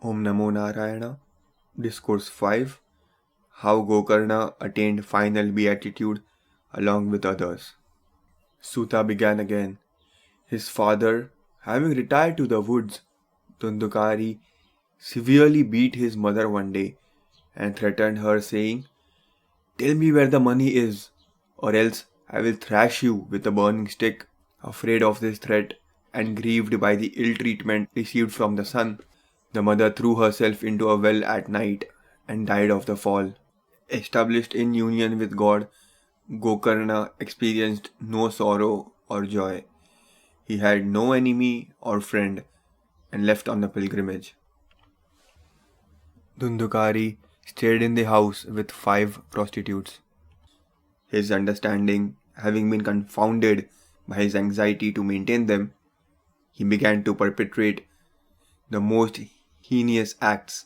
Om Namo Narayana. Discourse 5. How Gokarna attained final beatitude along with others. Suta began again. His father, having retired to the woods, Dhundhukari severely beat his mother one day and threatened her, saying, "Tell me where the money is, or else I will thrash you with a burning stick." Afraid of this threat and grieved by the ill treatment received from the son, the mother threw herself into a well at night and died of the fall. Established in union with God, Gokarna experienced no sorrow or joy. He had no enemy or friend and left on the pilgrimage. Dhundhukari stayed in the house with 5 prostitutes. His understanding having been confounded by his anxiety to maintain them, he began to perpetrate the most heinous acts.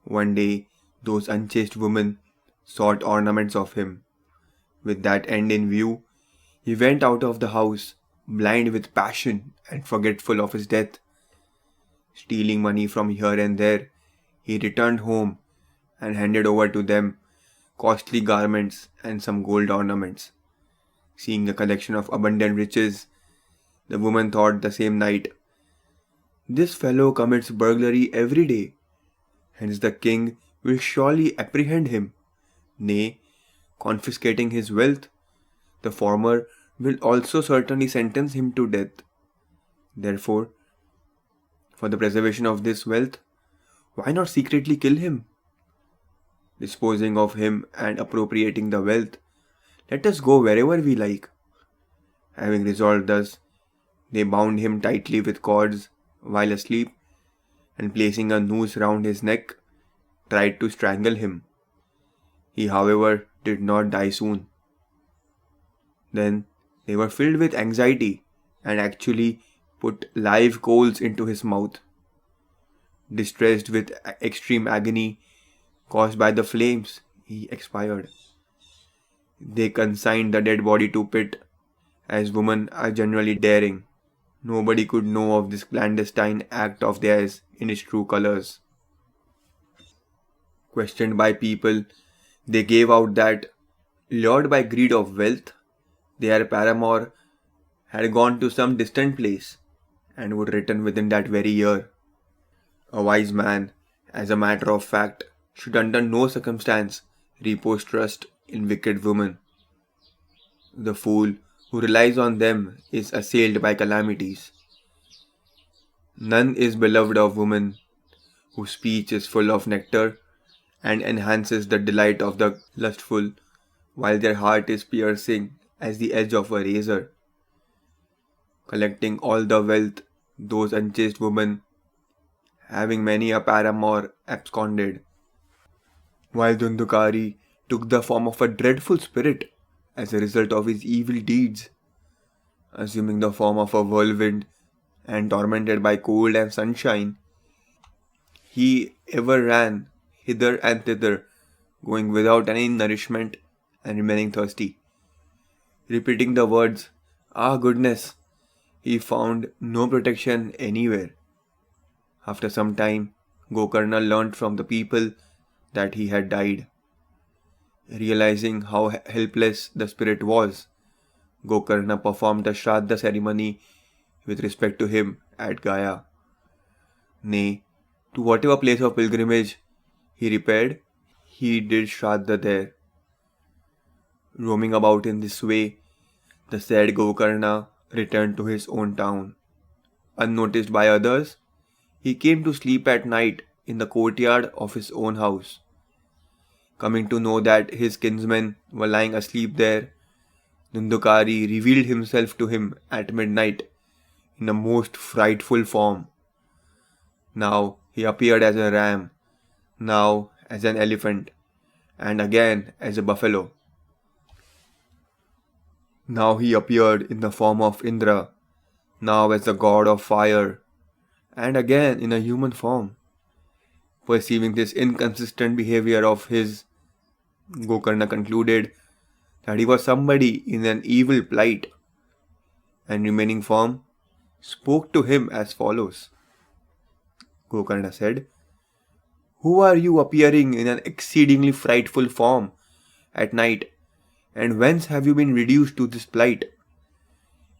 One day, those unchaste women sought ornaments of him. With that end in view, he went out of the house, blind with passion and forgetful of his death. Stealing money from here and there, he returned home and handed over to them costly garments and some gold ornaments. Seeing a collection of abundant riches, the woman thought the same night, "This fellow commits burglary every day, hence the king will surely apprehend him. Nay, confiscating his wealth, the former will also certainly sentence him to death. Therefore, for the preservation of this wealth, why not secretly kill him? Disposing of him and appropriating the wealth, let us go wherever we like." Having resolved thus, they bound him tightly with cords while asleep, and placing a noose round his neck, tried to strangle him. He, however, did not die soon. Then they were filled with anxiety and actually put live coals into his mouth. Distressed with extreme agony caused by the flames, he expired. They consigned the dead body to pit, as women are generally daring. Nobody could know of this clandestine act of theirs in its true colors. Questioned by people, they gave out that, lured by greed of wealth, their paramour had gone to some distant place and would return within that very year. A wise man, as a matter of fact, should under no circumstance repose trust in wicked women. The fool who relies on them is assailed by calamities. None is beloved of women whose speech is full of nectar and enhances the delight of the lustful, while their heart is piercing as the edge of a razor. Collecting all the wealth, those unchaste women, having many a paramour, absconded, while Dhundhukari took the form of a dreadful spirit as a result of his evil deeds. Assuming the form of a whirlwind and tormented by cold and sunshine, he ever ran hither and thither, going without any nourishment and remaining thirsty. Repeating the words, "Ah, goodness," he found no protection anywhere. After some time, Gokarna learnt from the people that he had died. Realizing how helpless the spirit was, Gokarna performed the Shraddha ceremony with respect to him at Gaya. Nay, to whatever place of pilgrimage he repaired, he did Shraddha there. Roaming about in this way, the said Gokarna returned to his own town. Unnoticed by others, he came to sleep at night in the courtyard of his own house. Coming to know that his kinsmen were lying asleep there, Dhundhukari revealed himself to him at midnight in a most frightful form. Now he appeared as a ram, now as an elephant, and again as a buffalo. Now he appeared in the form of Indra, now as the god of fire, and again in a human form. Perceiving this inconsistent behavior of his, Gokarna concluded that he was somebody in an evil plight, and remaining firm, spoke to him as follows. Gokarna said, Who are you appearing in an exceedingly frightful form at night, and whence have you been reduced to this plight?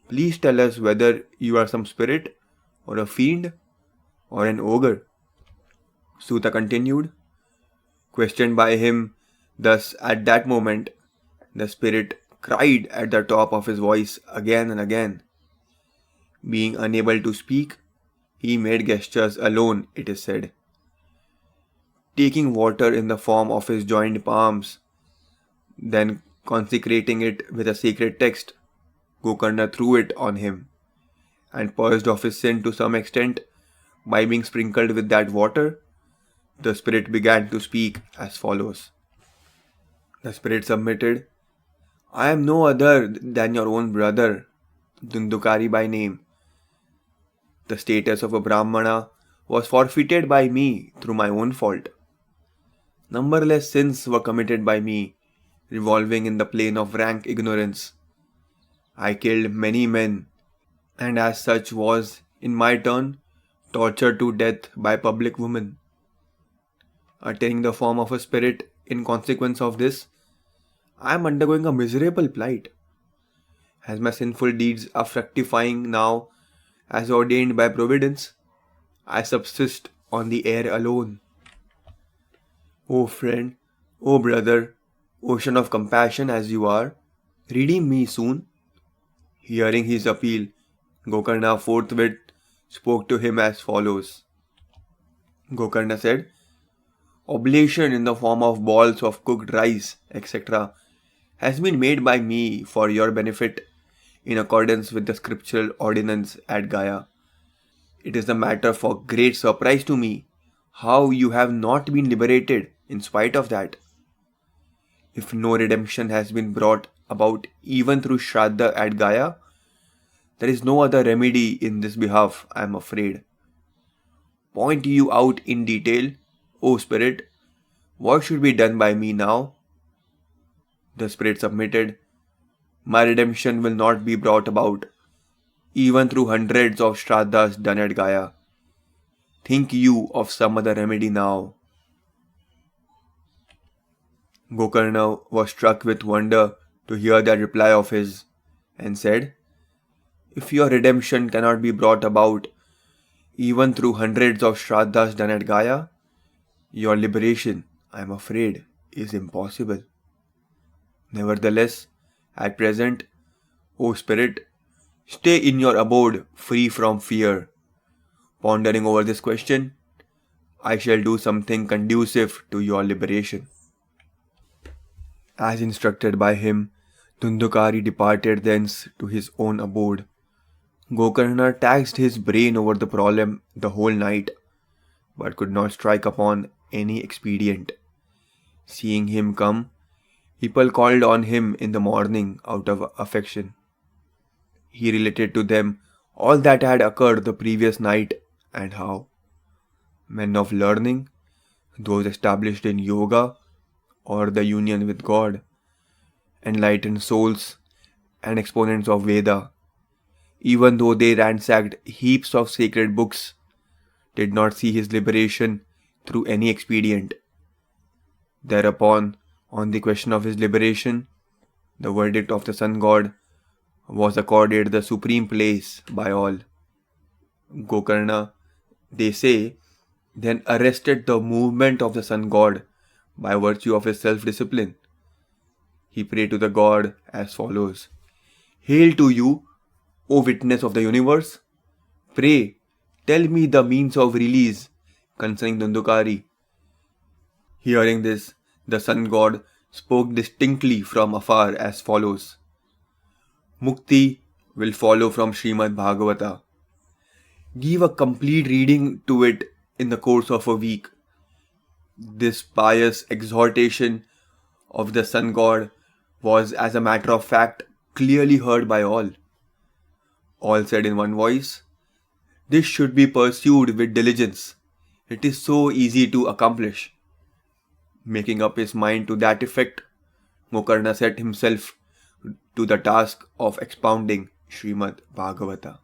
Please tell us whether you are some spirit, or a fiend, or an ogre. Suta continued. Questioned by him thus at that moment, the spirit cried at the top of his voice again and again. Being unable to speak, he made gestures alone, it is said. Taking water in the form of his joined palms, then consecrating it with a sacred text, Gokarna threw it on him, and purged of his sin to some extent by being sprinkled with that water. The spirit began to speak as follows. The spirit submitted, I am no other than your own brother, Dhundhukari by name. The status of a Brahmana was forfeited by me through my own fault. Numberless sins were committed by me, revolving in the plane of rank ignorance. I killed many men, and as such was, in my turn, tortured to death by public women. Attaining the form of a spirit in consequence of this, I am undergoing a miserable plight. As my sinful deeds are fructifying now, as ordained by Providence, I subsist on the air alone. O friend, O brother, ocean of compassion as you are, redeem me soon. Hearing his appeal, Gokarna forthwith spoke to him as follows. Gokarna said, Oblation in the form of balls of cooked rice, etc., has been made by me for your benefit in accordance with the scriptural ordinance at Gaya. It is a matter for great surprise to me how you have not been liberated in spite of that. If no redemption has been brought about even through Shraddha at Gaya, there is no other remedy in this behalf, I am afraid. Point you out in detail, O Spirit, what should be done by me now? The Spirit submitted, My redemption will not be brought about, even through hundreds of Shraddhas done at Gaya. Think you of some other remedy now. Gokarna was struck with wonder to hear that reply of his, and said, If your redemption cannot be brought about, even through hundreds of Shraddhas done at Gaya, your liberation, I am afraid, is impossible. Nevertheless, at present, O Spirit, stay in your abode free from fear. Pondering over this question, I shall do something conducive to your liberation. As instructed by him, Dhundhukari departed thence to his own abode. Gokarna taxed his brain over the problem the whole night, but could not strike upon any expedient. Seeing him come, people called on him in the morning out of affection. He related to them all that had occurred the previous night and how men of learning, those established in yoga or the union with God, enlightened souls and exponents of Veda, even though they ransacked heaps of sacred books, did not see his liberation through any expedient. Thereupon, on the question of his liberation, the verdict of the sun god was accorded the supreme place by all. Gokarna, they say, then arrested the movement of the sun god by virtue of his self-discipline. He prayed to the god as follows. Hail to you, O witness of the universe! Pray, tell me the means of release concerning Dhundhukari. Hearing this, the sun god spoke distinctly from afar as follows. Mukti will follow from Srimad Bhagavata. Give a complete reading to it in the course of a week. This pious exhortation of the sun god was, as a matter of fact, clearly heard by all. All said in one voice, This should be pursued with diligence. It is so easy to accomplish. Making up his mind to that effect, Gokarna set himself to the task of expounding Srimad Bhagavata.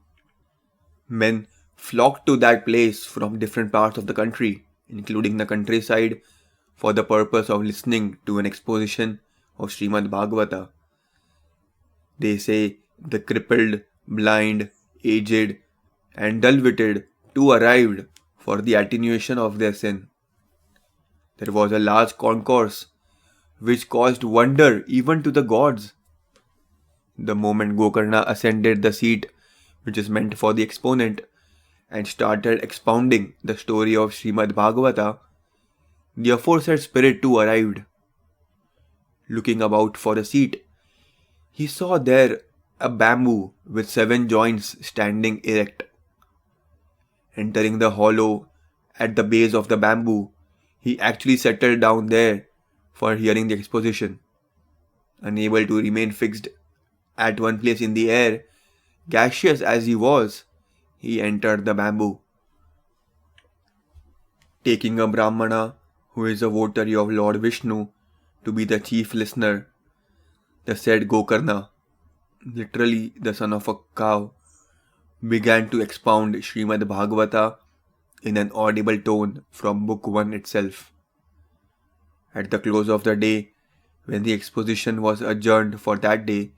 Men flocked to that place from different parts of the country including the countryside, for the purpose of listening to an exposition of Srimad Bhagavata. They say the crippled, blind, aged, and dull-witted too arrived for the attenuation of their sin. There was a large concourse which caused wonder even to the gods. The moment Gokarna ascended the seat which is meant for the exponent and started expounding the story of Srimad Bhagavata, the aforesaid spirit too arrived. Looking about for a seat, he saw there a bamboo with 7 joints standing erect. Entering the hollow at the base of the bamboo, he actually settled down there for hearing the exposition. Unable to remain fixed at one place in the air, gaseous as he was, he entered the bamboo. Taking a Brahmana, who is a votary of Lord Vishnu, to be the chief listener, the said Gokarna, literally the son of a cow, began to expound Srimad Bhagavata in an audible tone from Book 1 itself. At the close of the day, when the exposition was adjourned for that day,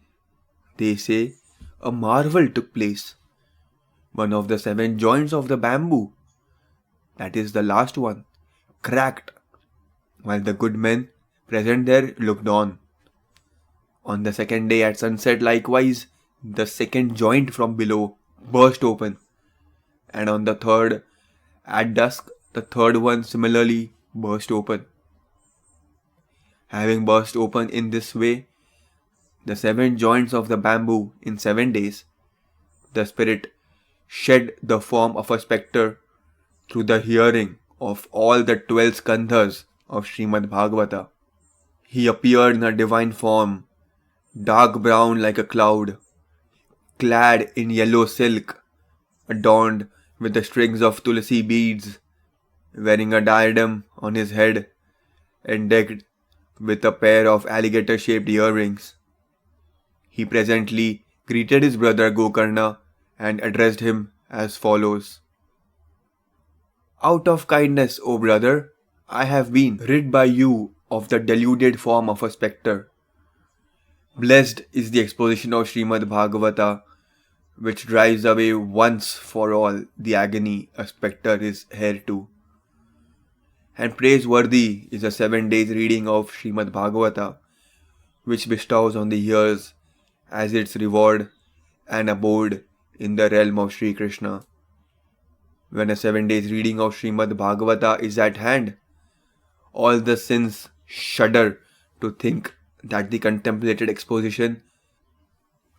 they say a marvel took place. One of the 7 joints of the bamboo, that is the last one, cracked, while the good men present there looked on. On the second day at sunset likewise, the second joint from below burst open, and on the third, at dusk, the third one similarly burst open. Having burst open in this way, the 7 joints of the bamboo in 7 days, the spirit shed the form of a spectre through the hearing of all the 12 skandhas of Srimad Bhagavata. He appeared in a divine form, dark brown like a cloud, clad in yellow silk, adorned with the strings of tulsi beads, wearing a diadem on his head, and decked with a pair of alligator-shaped earrings. He presently greeted his brother Gokarna and addressed him as follows. Out of kindness, O brother, I have been rid by you of the deluded form of a spectre. Blessed is the exposition of Srimad Bhagavata, which drives away once for all the agony a spectre is heir to. And praiseworthy is the 7 days reading of Srimad Bhagavata, which bestows on the hearers as its reward an abode in the realm of Sri Krishna. When a 7 days reading of Srimad Bhagavata is at hand, all the sins shudder to think that the contemplated exposition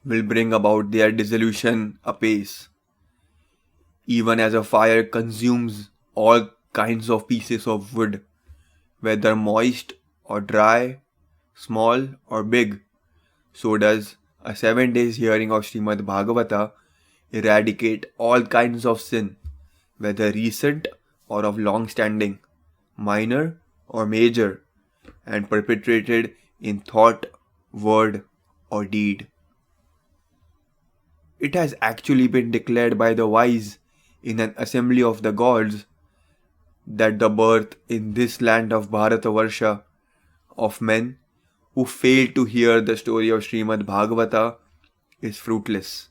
will bring about their dissolution apace. Even as a fire consumes all kinds of pieces of wood, whether moist or dry, small or big, so does a 7 days hearing of Srimad Bhagavata eradicate all kinds of sin, whether recent or of long standing, minor or major, and perpetrated in thought, word, or deed. It has actually been declared by the wise in an assembly of the gods that the birth in this land of Bharatavarsha of men who fail to hear the story of Srimad Bhagavata is fruitless.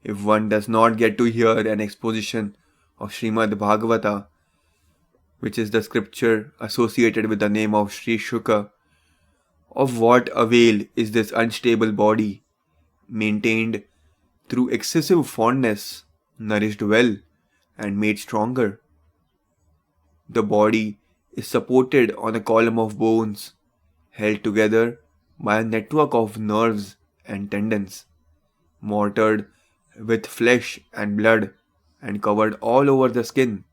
If one does not get to hear an exposition of Srimad Bhagavata, which is the scripture associated with the name of Sri Shuka, of what avail is this unstable body, maintained through excessive fondness, nourished well, and made stronger? The body is supported on a column of bones, held together by a network of nerves and tendons, mortared with flesh and blood, and covered all over the skin.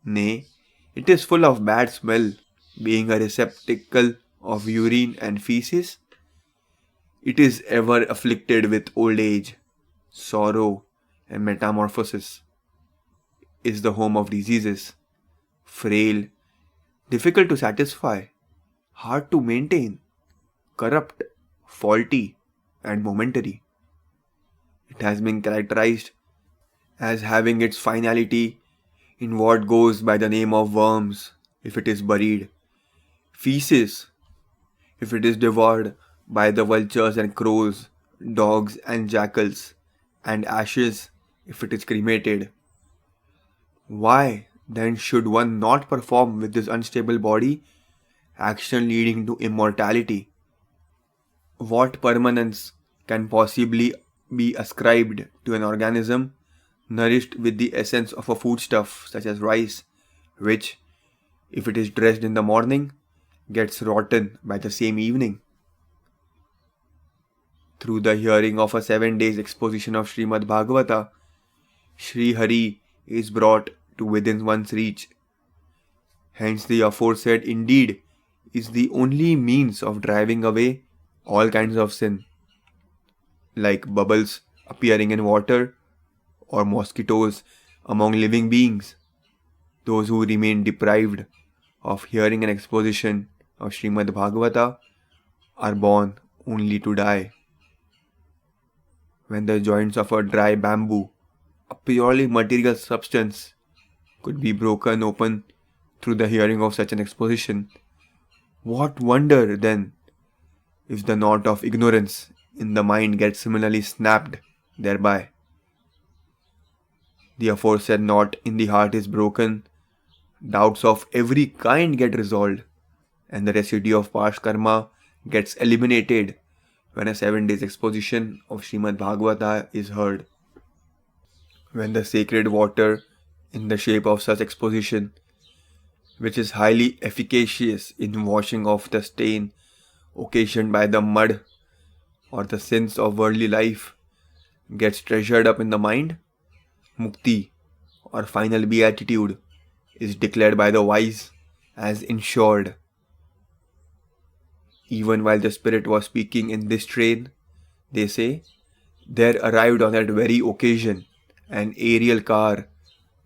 Nay, it is full of bad smell, being a receptacle of urine and feces. It is ever afflicted with old age, sorrow, and metamorphosis. Is the home of diseases, frail, difficult to satisfy, hard to maintain, corrupt, faulty, and momentary. It has been characterized as having its finality in what goes by the name of worms if it is buried, feces if it is devoured by the vultures and crows, dogs and jackals, and ashes if it is cremated. Why then should one not perform with this unstable body action leading to immortality? What permanence can possibly be ascribed to an organism nourished with the essence of a foodstuff such as rice, which, if it is dressed in the morning, gets rotten by the same evening? Through the hearing of a 7 days exposition of Srimad Bhagavata, Sri Hari is brought to within one's reach. Hence, the aforesaid indeed is the only means of driving away all kinds of sin, like bubbles appearing in water or mosquitoes among living beings. Those who remain deprived of hearing an exposition of Srimad Bhagavata are born only to die. When the joints of a dry bamboo, a purely material substance, could be broken open through the hearing of such an exposition, what wonder then if the knot of ignorance in the mind gets similarly snapped thereby? The aforesaid knot in the heart is broken, doubts of every kind get resolved, and the residue of past karma gets eliminated when a 7 days exposition of Srimad Bhagavata is heard. When the sacred water in the shape of such exposition, which is highly efficacious in washing off the stain occasioned by the mud or the sins of worldly life, gets treasured up in the mind, mukti or final beatitude is declared by the wise as ensured. Even while the Spirit was speaking in this strain, they say, there arrived on that very occasion an aerial car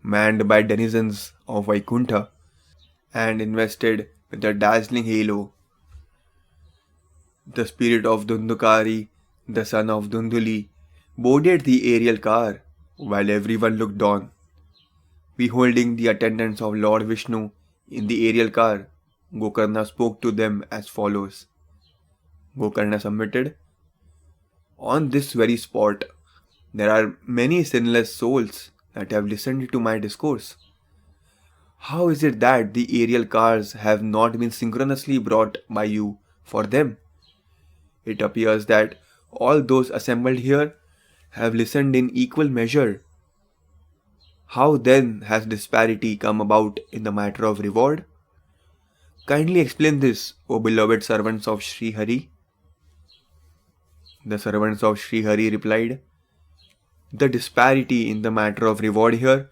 manned by denizens of Vaikuntha and invested with a dazzling halo. The spirit of Dhundhukari, the son of Dhundhuli, boarded the aerial car while everyone looked on. Beholding the attendants of Lord Vishnu in the aerial car, Gokarna spoke to them as follows. Gokarna submitted, on this very spot, there are many sinless souls that have listened to my discourse. How is it that the aerial cars have not been synchronously brought by you for them? It appears that all those assembled here have listened in equal measure. How then has disparity come about in the matter of reward? Kindly explain this, O beloved servants of Sri Hari. The servants of Sri Hari replied, the disparity in the matter of reward here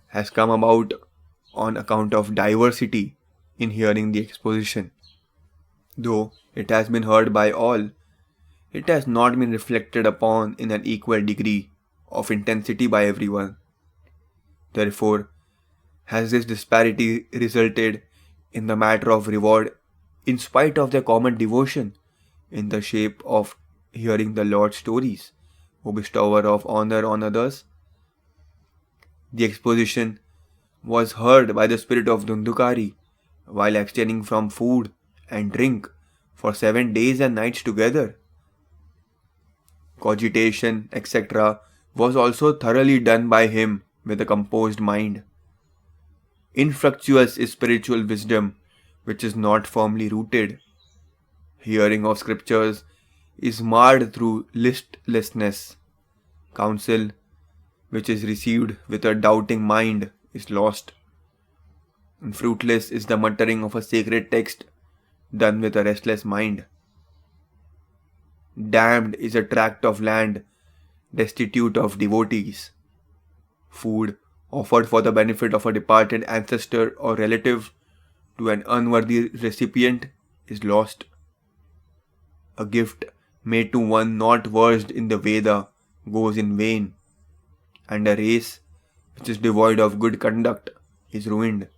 has come about on account of diversity in hearing the exposition. Though it has been heard by all, it has not been reflected upon in an equal degree of intensity by everyone. Therefore, has this disparity resulted in the matter of reward in spite of their common devotion in the shape of hearing the Lord's stories, O bestower of honor on others? The exposition was heard by the spirit of Dhundhukari while abstaining from food and drink for 7 days and nights together. Cogitation, etc. was also thoroughly done by him with a composed mind. Infructuous is spiritual wisdom which is not firmly rooted. Hearing of scriptures is marred through listlessness. Counsel which is received with a doubting mind is lost. And fruitless is the muttering of a sacred text done with a restless mind. Damned is a tract of land destitute of devotees. Food offered for the benefit of a departed ancestor or relative to an unworthy recipient is lost. A gift made to one not versed in the Veda goes in vain, and a race which is devoid of good conduct is ruined.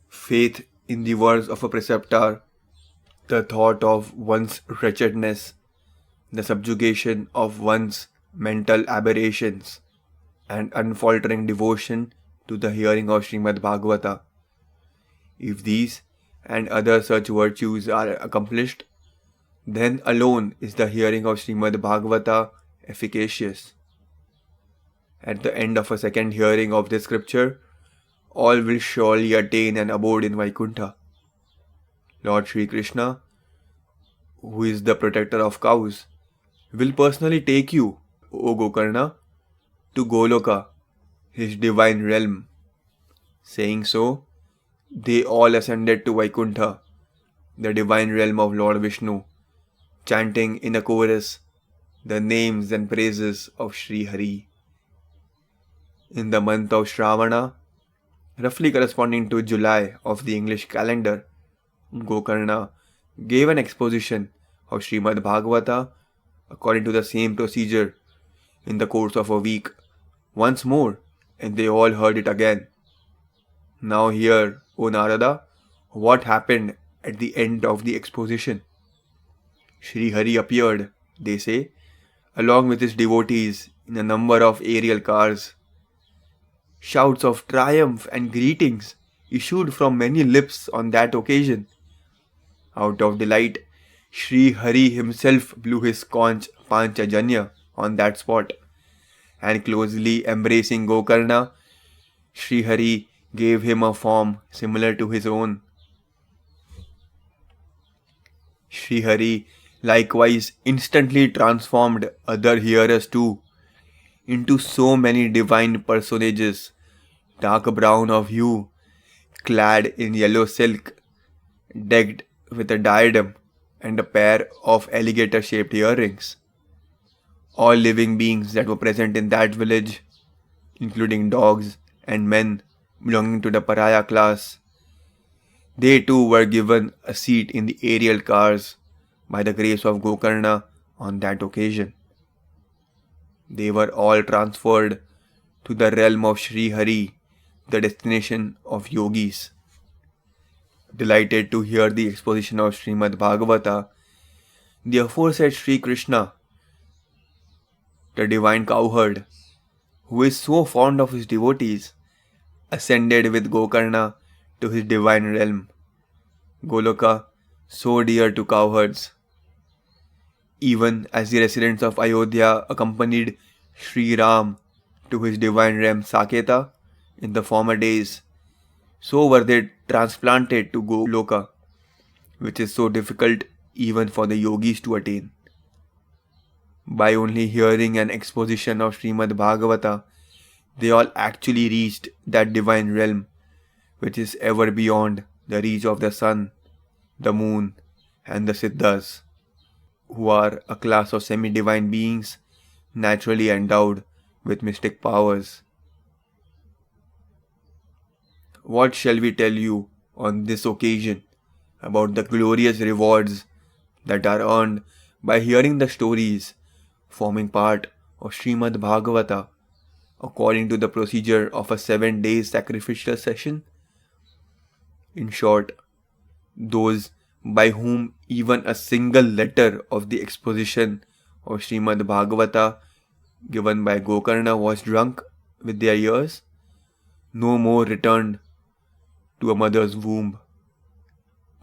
Faith in the words of a preceptor, the thought of one's wretchedness, the subjugation of one's mental aberrations, and unfaltering devotion to the hearing of Srimad Bhagavata. If these and other such virtues are accomplished, then alone is the hearing of Srimad Bhagavata efficacious. At the end of a second hearing of this scripture, all will surely attain an abode in Vaikuntha. Lord Sri Krishna, who is the protector of cows, will personally take you, O Gokarna, to Goloka, his divine realm. Saying so, they all ascended to Vaikuntha, the divine realm of Lord Vishnu, chanting in a chorus the names and praises of Sri Hari. In the month of Shravana, roughly corresponding to July of the English calendar, Gokarna gave an exposition of Srimad Bhagavata according to the same procedure in the course of a week, once more, and they all heard it again. Now hear, O Narada, what happened at the end of the exposition. Sri Hari appeared, they say, along with his devotees in a number of aerial cars. Shouts of triumph and greetings issued from many lips on that occasion. Out of delight, Sri Hari himself blew his conch Panchajanya on that spot, and closely embracing Gokarna, Sri Hari gave him a form similar to his own. Sri Hari likewise instantly transformed other hearers too into so many divine personages, dark brown of hue, clad in yellow silk, decked with a diadem and a pair of alligator-shaped earrings. All living beings that were present in that village, including dogs and men belonging to the pariah class, they too were given a seat in the aerial cars by the grace of Gokarna on that occasion. They were all transferred to the realm of Sri Hari, the destination of yogis. Delighted to hear the exposition of Srimad Bhagavata, the aforesaid Sri Krishna, the divine cowherd, who is so fond of his devotees, ascended with Gokarna to his divine realm, Goloka, so dear to cowherds. Even as the residents of Ayodhya accompanied Sri Ram to his divine realm Saketa in the former days, so were they transplanted to Goloka, which is so difficult even for the yogis to attain. By only hearing an exposition of Srimad Bhagavata, they all actually reached that divine realm, which is ever beyond the reach of the sun, the moon, and the Siddhas, who are a class of semi-divine beings naturally endowed with mystic powers. What shall we tell you on this occasion about the glorious rewards that are earned by hearing the stories forming part of Srimad Bhagavata according to the procedure of a 7-day sacrificial session? In short, those by whom even a single letter of the exposition of Srimad Bhagavata given by Gokarna was drunk with their ears, no more returned to a mother's womb.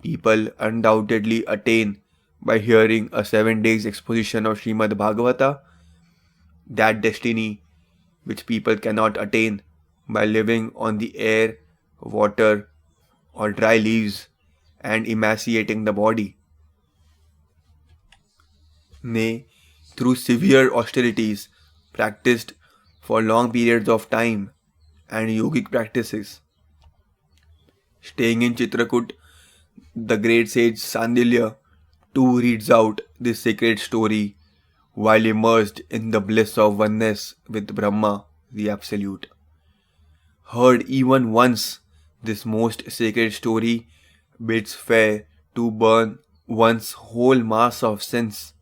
People undoubtedly attain by hearing a 7 days exposition of Srimad Bhagavata that destiny which people cannot attain by living on the air, water, or dry leaves and emaciating the body. Nay, through severe austerities practiced for long periods of time and yogic practices. Staying in Chitrakoot, the great sage Sandilya too reads out this sacred story while immersed in the bliss of oneness with Brahma, the Absolute. Heard even once, this most sacred story bids fair to burn one's whole mass of sins.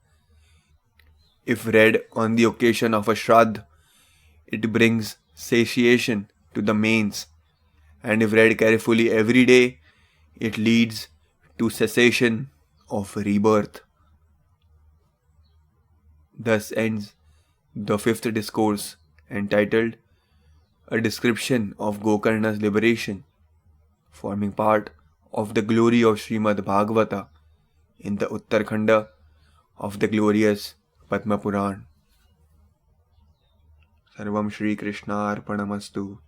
If read on the occasion of a Shraddh, it brings satiation to the mains, and if read carefully every day, it leads to cessation of rebirth. Thus ends the fifth discourse entitled a description of Gokarna's liberation, forming part of the glory of Srimad Bhagavata in the Uttarakhanda of the glorious Padma Purana. Sarvam Shri Krishna Arpanamastu.